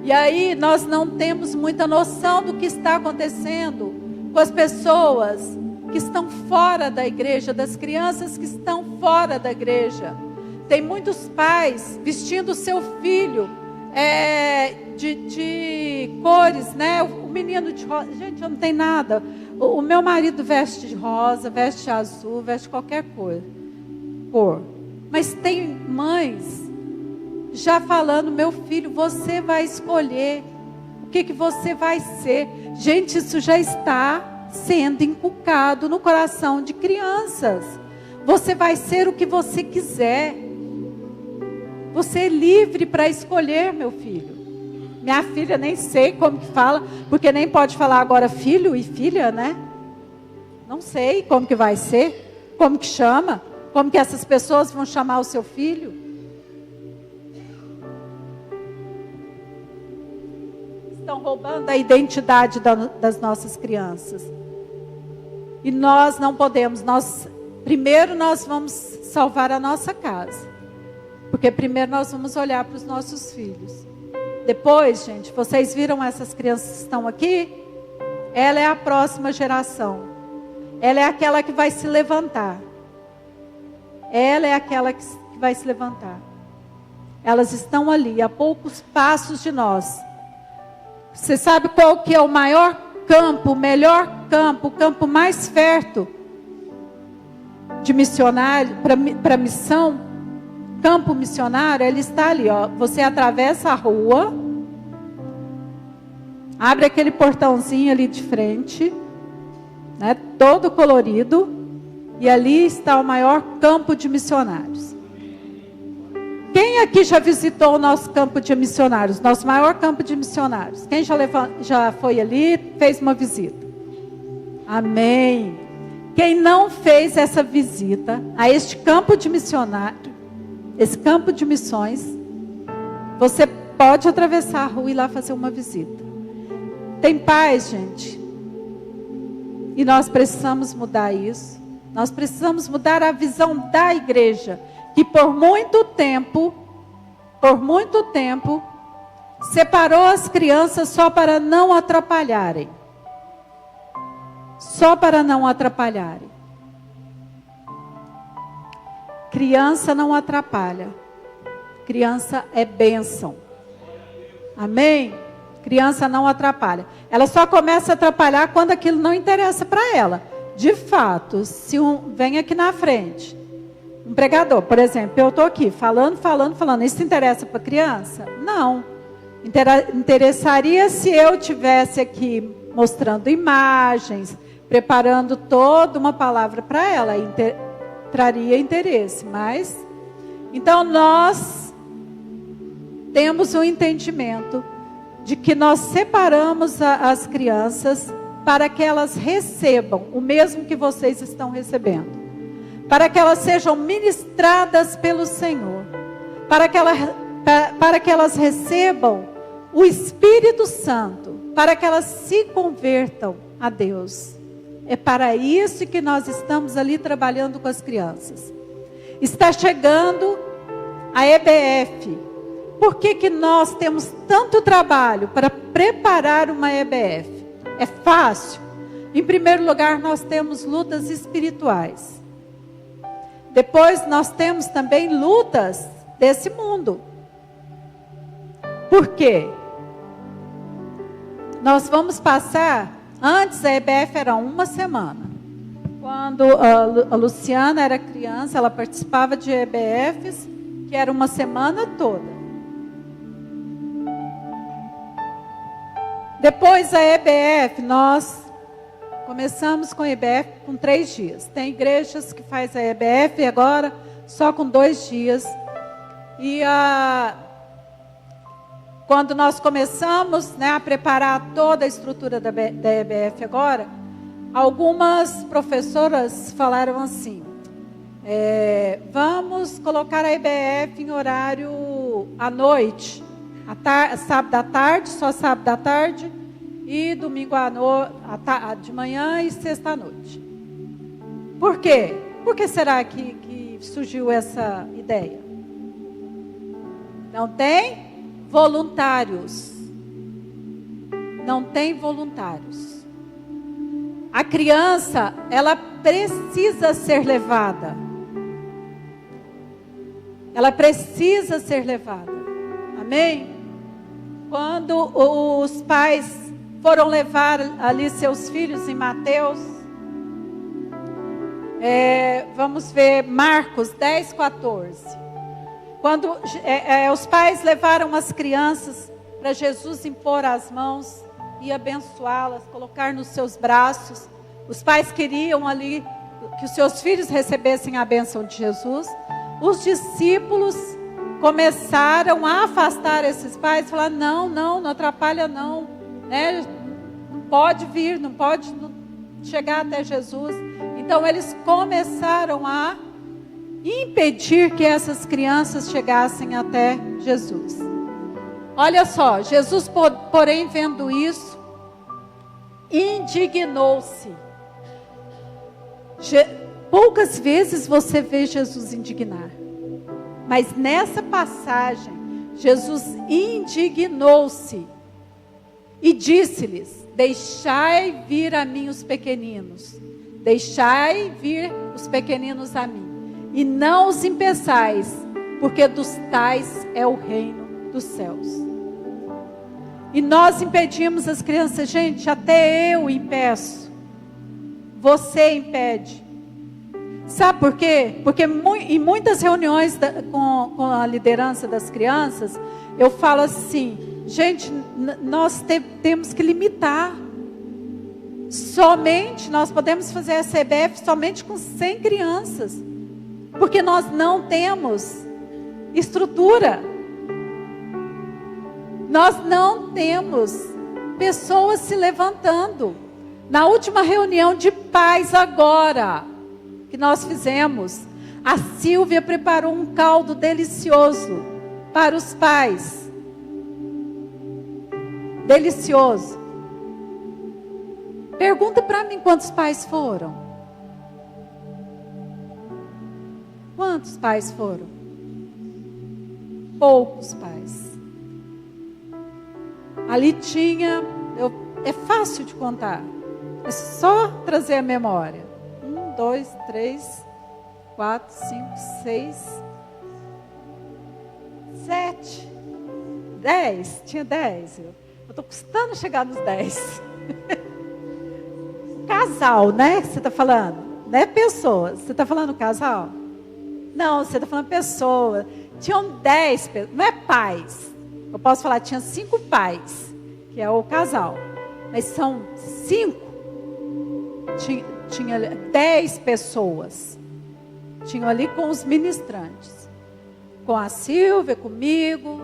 [SPEAKER 1] E aí nós não temos muita noção do que está acontecendo com as pessoas que estão fora da igreja, das crianças que estão fora da igreja. Tem muitos pais vestindo seu filho de cores, né? O menino de rosa. Gente, eu não tenho nada. O meu marido veste de rosa, veste de azul, veste qualquer cor. Mas tem mães já falando: meu filho, você vai escolher o que você vai ser. Gente, isso já está sendo inculcado no coração de crianças. Você vai ser o que você quiser. Você é livre para escolher, meu filho. Minha filha nem sei como que fala, porque nem pode falar agora filho e filha, né? Não sei como que vai ser, como que chama, como que essas pessoas vão chamar o seu filho. Estão roubando a identidade das nossas crianças. E nós não podemos, primeiro nós vamos salvar a nossa casa. Porque primeiro nós vamos olhar para os nossos filhos. Depois, gente, vocês viram essas crianças que estão aqui? Ela é a próxima geração. Ela é aquela que vai se levantar. Ela é aquela que vai se levantar. Elas estão ali, a poucos passos de nós. Você sabe qual que é o maior campo, o melhor campo, o campo mais fértil de missionário, para missão? Campo missionário, ele está ali, ó. Você atravessa a rua, abre aquele portãozinho ali de frente, né, todo colorido, e ali está o maior campo de missionários. Quem aqui já visitou o nosso campo de missionários, nosso maior campo de missionários? Quem já foi ali, fez uma visita? Amém. Quem não fez essa visita a este campo de missionário, esse campo de missões, você pode atravessar a rua e ir lá fazer uma visita. Tem paz, gente. E nós precisamos mudar isso. Nós precisamos mudar a visão da igreja, que por muito tempo, separou as crianças só para não atrapalharem. Só para não atrapalharem. Criança não atrapalha. Criança é bênção. Amém? Criança não atrapalha. Ela só começa a atrapalhar quando aquilo não interessa para ela. De fato, se vem aqui na frente, um pregador, por exemplo, eu estou aqui falando, isso interessa para a criança? Não. Interessaria se eu tivesse aqui mostrando imagens, preparando toda uma palavra para ela, traria interesse, mas então nós temos um entendimento de que nós separamos as crianças para que elas recebam o mesmo que vocês estão recebendo, para que elas sejam ministradas pelo Senhor, para que elas recebam o Espírito Santo, para que elas se convertam a Deus. É para isso que nós estamos ali trabalhando com as crianças. Está chegando a EBF. Por que nós temos tanto trabalho para preparar uma EBF? É fácil? Em primeiro lugar, nós temos lutas espirituais. Depois, nós temos também lutas desse mundo. Por quê? Nós vamos passar... Antes a EBF era uma semana. Quando a Luciana era criança, ela participava de EBFs, que era uma semana toda. Depois a EBF, nós começamos com a EBF com 3 dias. Tem igrejas que faz a EBF agora só com 2 dias. E quando nós começamos, né, a preparar toda a estrutura da EBF agora, algumas professoras falaram assim, vamos colocar a EBF em horário à noite, sábado à tarde, só sábado à tarde, e domingo de manhã e sexta à noite. Por quê? Por que será que surgiu essa ideia? Não tem voluntários. Não tem voluntários. A criança, ela precisa ser levada. Ela precisa ser levada. Amém? Quando os pais foram levar ali seus filhos em Mateus, vamos ver Marcos 10:14. Quando os pais levaram as crianças para Jesus impor as mãos e abençoá-las, colocar nos seus braços, os pais queriam ali que os seus filhos recebessem a bênção de Jesus. Os discípulos começaram a afastar esses pais, falar, não atrapalha não, né? Não pode vir, não pode chegar até Jesus. Então eles começaram a impedir que essas crianças chegassem até Jesus. Olha só, Jesus, porém, vendo isso, indignou-se. Poucas vezes você vê Jesus indignar, mas nessa passagem, Jesus indignou-se e disse-lhes: deixai vir a mim os pequeninos, deixai vir os pequeninos a mim, e não os impeçais, porque dos tais é o reino dos céus. E nós impedimos as crianças, gente, até eu impeço, você impede. Sabe por quê? Porque em muitas reuniões com a liderança das crianças, eu falo assim, gente, nós temos que limitar. Nós podemos fazer a CBF somente com 100 crianças, porque nós não temos estrutura. Nós não temos pessoas se levantando. Na última reunião de pais agora, que nós fizemos, a Silvia preparou um caldo delicioso para os pais. Delicioso. Pergunta para mim quantos pais foram. Quantos pais foram? Poucos pais. Ali tinha, é fácil de contar, é só trazer a memória. 1, 2, 3, 4, 5, 6, 7, 10, tinha 10. Eu estou custando chegar nos 10. Casal, né? Você está falando? Não é pessoas. Você está falando casal? Não, você está falando pessoa. Tinham 10 pessoas, não é pais. Eu posso falar, tinha 5 pais, que é o casal. Mas são 5. Tinha 10 pessoas. Tinham ali com os ministrantes. Com a Silvia, comigo,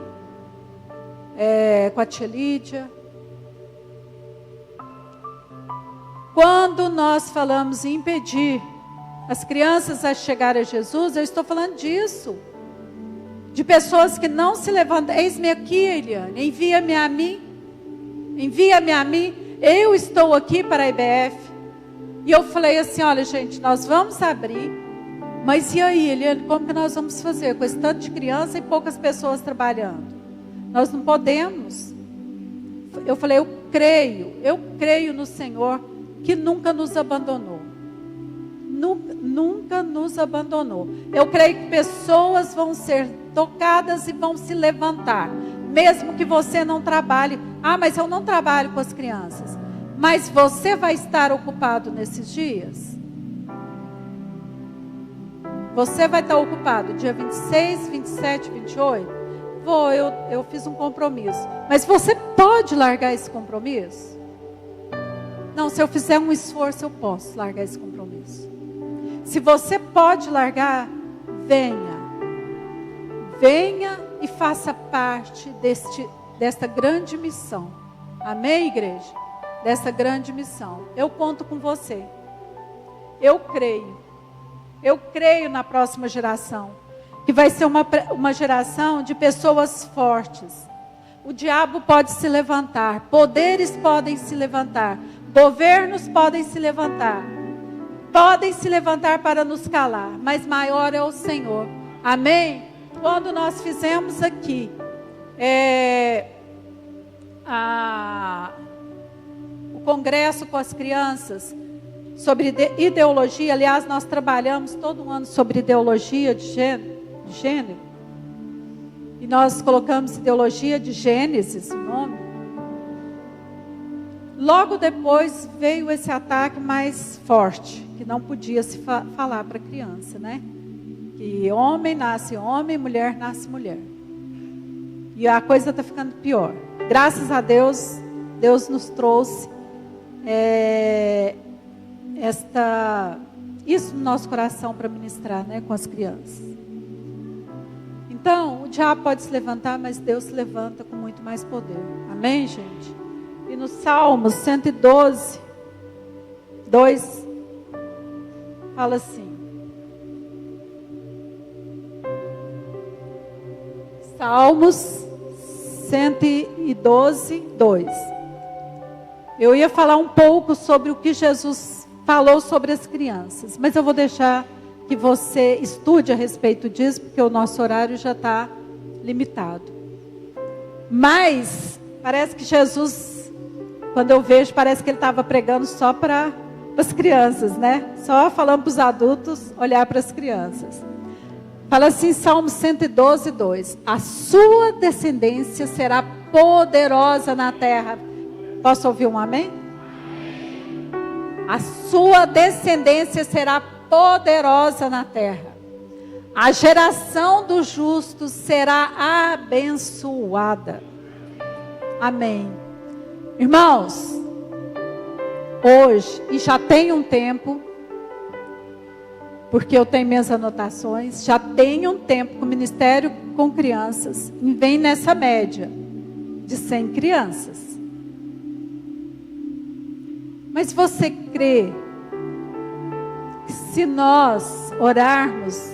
[SPEAKER 1] com a tia Lídia. Quando nós falamos em impedir as crianças a chegar a Jesus, eu estou falando disso. De pessoas que não se levantam. Eis-me aqui, Eliane, envia-me a mim. Envia-me a mim. Eu estou aqui para a IBF. E eu falei assim, olha gente, nós vamos abrir. Mas e aí, Eliane, como que nós vamos fazer com esse tanto de criança e poucas pessoas trabalhando? Nós não podemos. Eu falei, eu creio no Senhor, que nunca nos abandonou. Nunca nos abandonou. Eu creio que pessoas vão ser tocadas e vão se levantar. Mesmo que você não trabalhe. Ah, mas eu não trabalho com as crianças. Mas você vai estar ocupado nesses dias? Você vai estar ocupado dia 26, 27, 28? Vou, eu fiz um compromisso. Mas você pode largar esse compromisso? Não, se eu fizer um esforço, eu posso largar esse compromisso. Se você pode largar, venha. Venha e faça parte desta grande missão. Amém, igreja? Dessa grande missão. Eu conto com você. Eu creio na próxima geração, que vai ser uma geração de pessoas fortes. O diabo pode se levantar, poderes podem se levantar, governos podem se levantar para nos calar, mas maior é o Senhor. Amém? Quando nós fizemos aqui o congresso com as crianças sobre ideologia, aliás, nós trabalhamos todo ano sobre ideologia de gênero, e nós colocamos ideologia de Gênesis, o nome. Logo depois veio esse ataque mais forte, que não podia se falar para a criança, né? Que homem nasce homem, mulher nasce mulher. E a coisa está ficando pior. Graças a Deus, Deus nos trouxe isso no nosso coração para ministrar, né, com as crianças. Então, o diabo pode se levantar, mas Deus se levanta com muito mais poder. Amém, gente? E no Salmos 112, 2, fala assim. Salmos 112, 2. Eu ia falar um pouco sobre o que Jesus falou sobre as crianças, mas eu vou deixar que você estude a respeito disso, porque o nosso horário já está limitado. Mas parece que Jesus, quando eu vejo, parece que ele estava pregando só para as crianças, né? Só falando para os adultos olhar para as crianças. Fala assim, Salmo 112, 2. A sua descendência será poderosa na terra. Posso ouvir um amém? A sua descendência será poderosa na terra. A geração dos justos será abençoada. Amém. Irmãos, hoje, e já tem um tempo, porque eu tenho minhas anotações, já tem um tempo que o ministério com crianças vem nessa média de 100 crianças. Mas você crê que se nós orarmos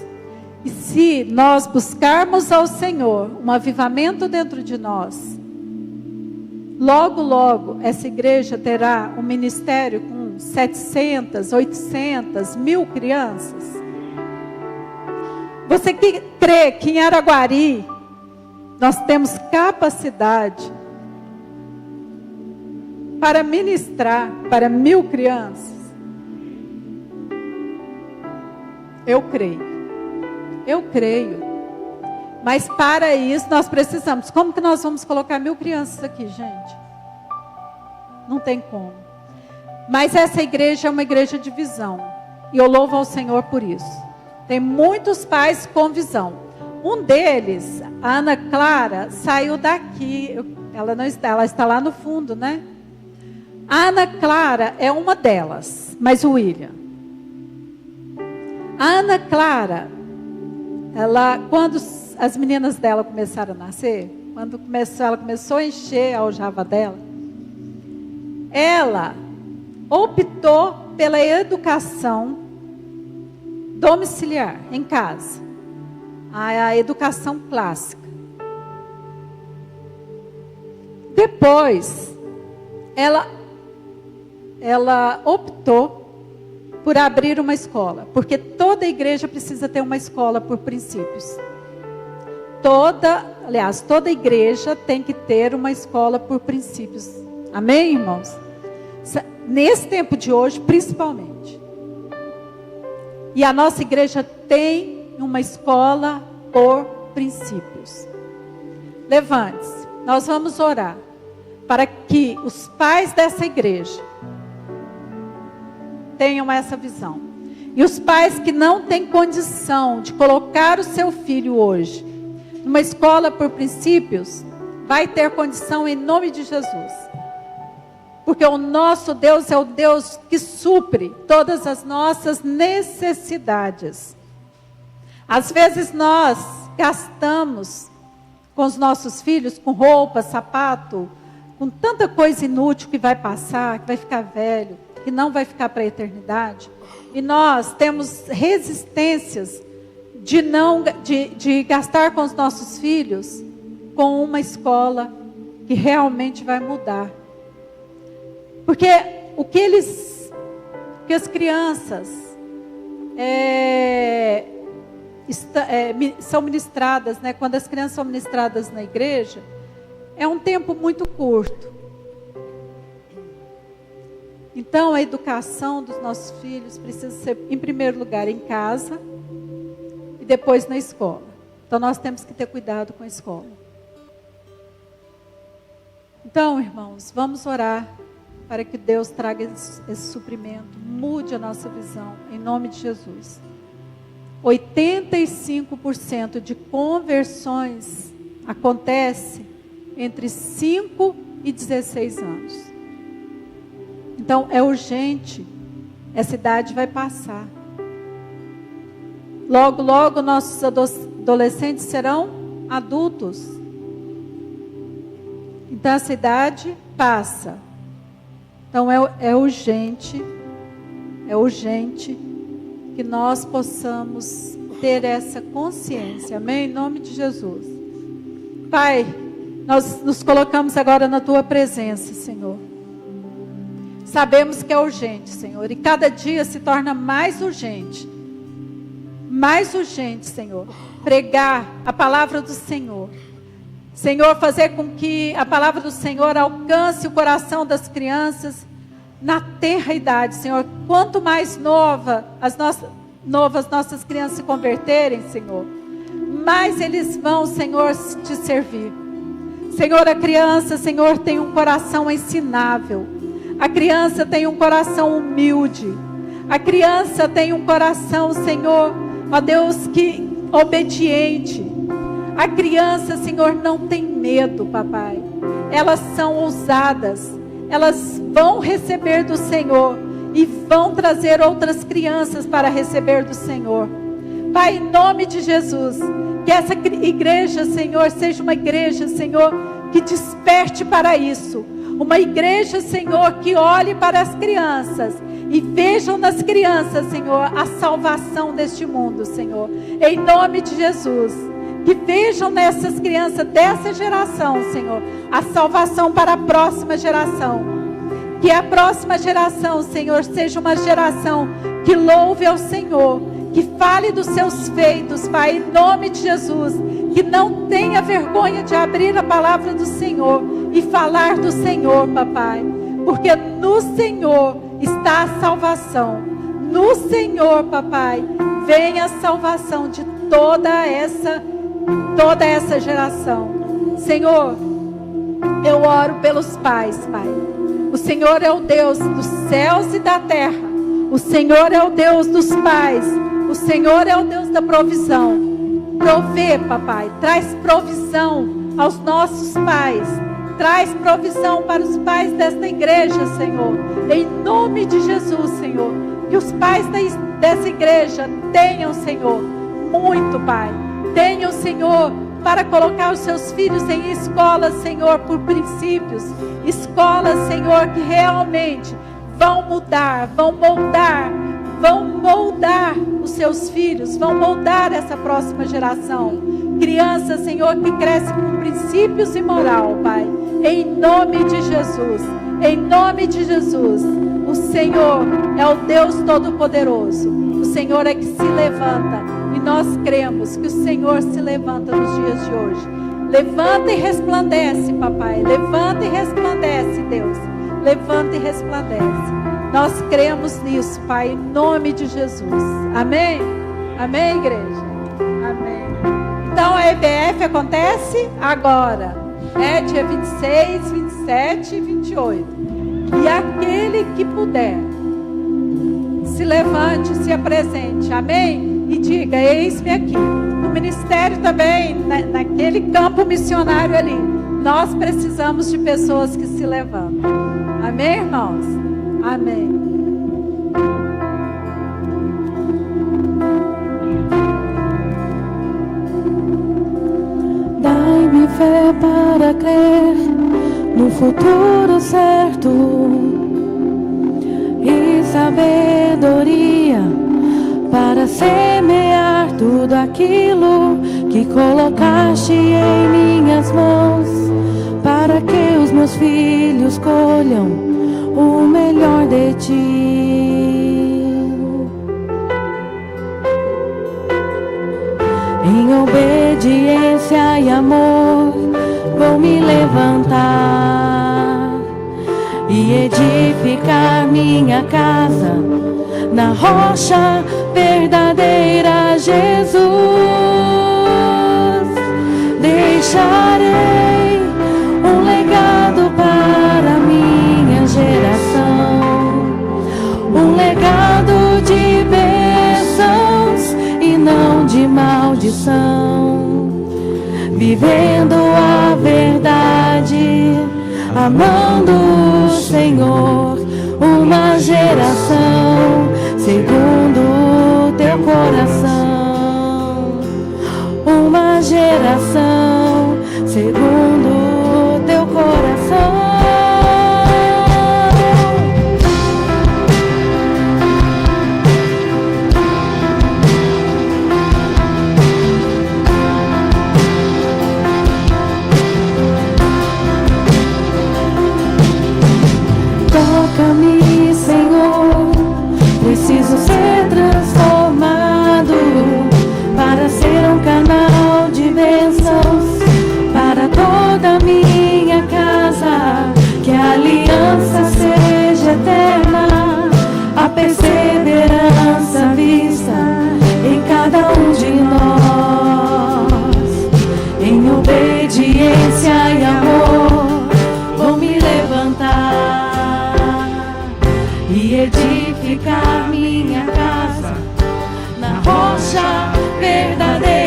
[SPEAKER 1] e se nós buscarmos ao Senhor um avivamento dentro de nós, logo, logo essa igreja terá um ministério com 700, 800, 1000 crianças? Você que crê que em Araguari nós temos capacidade para ministrar para 1000 crianças? Eu creio. Eu creio. Mas para isso nós precisamos. Como que nós vamos colocar 1000 crianças aqui, gente? Não tem como. Mas essa igreja é uma igreja de visão. E eu louvo ao Senhor por isso. Tem muitos pais com visão. Um deles, a Ana Clara, saiu daqui. Ela não está, ela está lá no fundo, né? A Ana Clara é uma delas, mas o William. A Ana Clara, ela, quando as meninas dela começaram a nascer, ela começou a encher a aljava dela, ela optou pela educação domiciliar, em casa. A educação clássica. Depois, ela optou por abrir uma escola, porque toda igreja precisa ter uma escola por princípios. Toda igreja tem que ter uma escola por princípios. Amém, irmãos? Nesse tempo de hoje, principalmente. E a nossa igreja tem uma escola por princípios. Levante-se, nós vamos orar para que os pais dessa igreja tenham essa visão. E os pais que não têm condição de colocar o seu filho hoje numa escola por princípios, vai ter condição em nome de Jesus. Porque o nosso Deus é o Deus que supre todas as nossas necessidades. Às vezes nós gastamos com os nossos filhos, com roupa, sapato, com tanta coisa inútil que vai passar, que vai ficar velho, que não vai ficar para a eternidade. E nós temos resistências de gastar com os nossos filhos com uma escola que realmente vai mudar. Porque o que as crianças são ministradas, né? Quando as crianças são ministradas na igreja, é um tempo muito curto. Então, a educação dos nossos filhos precisa ser, em primeiro lugar, em casa e depois na escola. Então, nós temos que ter cuidado com a escola. Então, irmãos, vamos orar para que Deus traga esse suprimento, mude a nossa visão, em nome de Jesus. 85% de conversões acontece entre 5 e 16 anos. Então, é urgente, essa idade vai passar. Logo, logo, nossos adolescentes serão adultos. Então, essa idade passa. Então, é urgente que nós possamos ter essa consciência. Amém? Em nome de Jesus. Pai, nós nos colocamos agora na Tua presença, Senhor. Sabemos que é urgente, Senhor. E cada dia se torna mais urgente. Mais urgente, Senhor. Pregar a palavra do Senhor. Senhor, fazer com que a palavra do Senhor alcance o coração das crianças na tenra idade, Senhor. Quanto mais novas nossas crianças se converterem, Senhor, mais eles vão, Senhor, te servir. Senhor, a criança, Senhor, tem um coração ensinável. A criança tem um coração humilde. A criança tem um coração, Senhor, ó Deus, que obediente. A criança, Senhor, não tem medo, papai. Elas são ousadas. Elas vão receber do Senhor e vão trazer outras crianças para receber do Senhor. Pai, em nome de Jesus, que essa igreja, Senhor, seja uma igreja, Senhor, que desperte para isso. Uma igreja, Senhor, que olhe para as crianças e vejam nas crianças, Senhor, a salvação deste mundo, Senhor. Em nome de Jesus. Que vejam nessas crianças dessa geração, Senhor, a salvação para a próxima geração. Que a próxima geração, Senhor, seja uma geração que louve ao Senhor, que fale dos seus feitos, Pai, em nome de Jesus. Que não tenha vergonha de abrir a palavra do Senhor e falar do Senhor, papai. Porque no Senhor está a salvação. No Senhor, papai, vem a salvação de toda essa geração. Senhor, eu oro pelos pais, Pai. O Senhor é o Deus dos céus e da terra. O Senhor é o Deus dos pais. O Senhor é o Deus da provisão. Provê, papai. Traz provisão aos nossos pais. Traz provisão para os pais desta igreja, Senhor. Em nome de Jesus, Senhor. Que os pais dessa igreja tenham, Senhor, muito, Pai. Tenham, Senhor, para colocar os seus filhos em escolas, Senhor, por princípios. Escolas, Senhor, que realmente vão mudar, vão moldar os seus filhos, vão moldar essa próxima geração. Crianças, Senhor, que crescem com princípios e moral, Pai. Em nome de Jesus. Em nome de Jesus. O Senhor é o Deus Todo-Poderoso. O Senhor é que se levanta. E nós cremos que o Senhor se levanta nos dias de hoje. Levanta e resplandece, papai. Levanta e resplandece, Deus. Levanta e resplandece. Nós cremos nisso, Pai, em nome de Jesus. Amém? Amém, igreja? Amém. Então a EBF acontece agora. Dia 26, 27 e 28. E aquele que puder, se levante, se apresente. Amém? E diga, eis-me aqui. No ministério também, naquele campo missionário ali, nós precisamos de pessoas que se levantam. Amém, irmãos? Amém.
[SPEAKER 2] Dai-me fé para crer no futuro certo e sabedoria para semear tudo aquilo que colocaste em minhas mãos, para que os meus filhos colham o melhor de ti. Em obediência e amor vou me levantar e edificar minha casa na rocha verdadeira, Jesus. Deixarei um legado para minha geração, um legado de bênçãos e não de maldição, vivendo a verdade, amando o Senhor, uma geração segundo o teu coração, uma geração segundo o teu coração. Toca-me, Senhor, preciso ser transformado para ser um canal de bênçãos para toda a minha casa. Que a aliança seja eterna, a perseverança vista em cada um de nós. Em obediência e amor vou me levantar e edificar minha casa na rocha verdadeira.